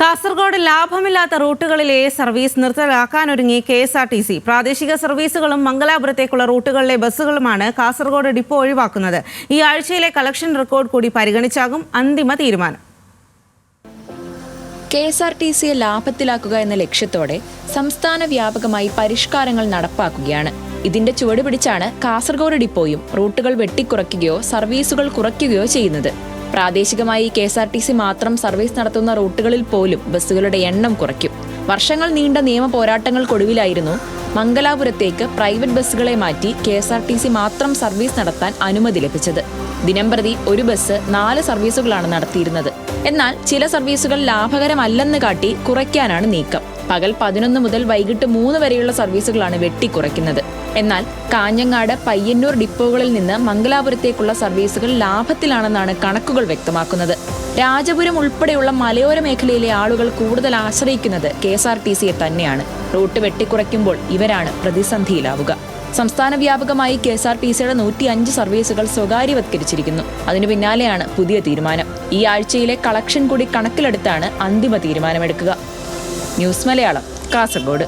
കാസർഗോഡ് ലാഭമില്ലാത്ത റൂട്ടുകളിലെ സർവീസ് നിർത്തലാക്കാനൊരുങ്ങി KSRTC. പ്രാദേശിക സർവീസുകളും മംഗലാപുരത്തേക്കുള്ള റൂട്ടുകളിലെ ബസ്സുകളുമാണ് കാസർഗോഡ് ഡിപ്പോ ഒഴിവാക്കുന്നത്. ഈ ആഴ്ചയിലെ കളക്ഷൻ റെക്കോർഡ് കൂടി പരിഗണിച്ചാകും അന്തിമ തീരുമാനം. KSRTCയെ ലാഭത്തിലാക്കുക എന്ന ലക്ഷ്യത്തോടെ സംസ്ഥാന വ്യാപകമായി പരിഷ്കാരങ്ങൾ നടപ്പാക്കുകയാണ്. ഇതിന്റെ ചുവട് പിടിച്ചാണ് കാസർഗോഡ് ഡിപ്പോയും റൂട്ടുകൾ വെട്ടിക്കുറയ്ക്കുകയോ സർവീസുകൾ കുറയ്ക്കുകയോ ചെയ്യുന്നത്. പ്രാദേശികമായി KSRTC മാത്രം സർവീസ് നടത്തുന്ന റൂട്ടുകളിൽ പോലും ബസ്സുകളുടെ എണ്ണം കുറയ്ക്കും. വർഷങ്ങൾ നീണ്ട നിയമ പോരാട്ടങ്ങൾക്കൊടുവിലായിരുന്നു മംഗലാപുരത്തേക്ക് പ്രൈവറ്റ് ബസ്സുകളെ മാറ്റി KSRTC മാത്രം സർവീസ് നടത്താൻ അനുമതി ലഭിച്ചത്. ദിനംപ്രതി ഒരു ബസ് 4 സർവീസുകളാണ് നടത്തിയിരുന്നത്. എന്നാൽ ചില സർവീസുകൾ ലാഭകരമല്ലെന്ന് കാട്ടി കുറയ്ക്കാനാണ് നീക്കം. പകൽ 11 മുതൽ വൈകിട്ട് 3 വരെയുള്ള സർവീസുകളാണ് വെട്ടിക്കുറയ്ക്കുന്നത്. എന്നാൽ കാഞ്ഞങ്ങാട്, പയ്യന്നൂർ ഡിപ്പോകളിൽ നിന്ന് മംഗലാപുരത്തേക്കുള്ള സർവീസുകൾ ലാഭത്തിലാണെന്നാണ് കണക്കുകൾ വ്യക്തമാക്കുന്നത്. രാജപുരം ഉൾപ്പെടെയുള്ള മലയോര മേഖലയിലെ ആളുകൾ കൂടുതൽ ആശ്രയിക്കുന്നത് KSRTCയെ തന്നെയാണ്. റൂട്ട് വെട്ടിക്കുറയ്ക്കുമ്പോൾ ഇവരാണ് പ്രതിസന്ധിയിലാവുക. സംസ്ഥാന വ്യാപകമായി KSRTCയുടെ 105 സർവീസുകൾ സ്വകാര്യവത്കരിച്ചിരിക്കുന്നു. അതിനു പിന്നാലെയാണ് പുതിയ തീരുമാനം. ഈ ആഴ്ചയിലെ കളക്ഷൻ കൂടി കണക്കിലെടുത്താണ് അന്തിമ തീരുമാനമെടുക്കുക. ന്യൂസ് മലയാളം, കാസർഗോഡ്.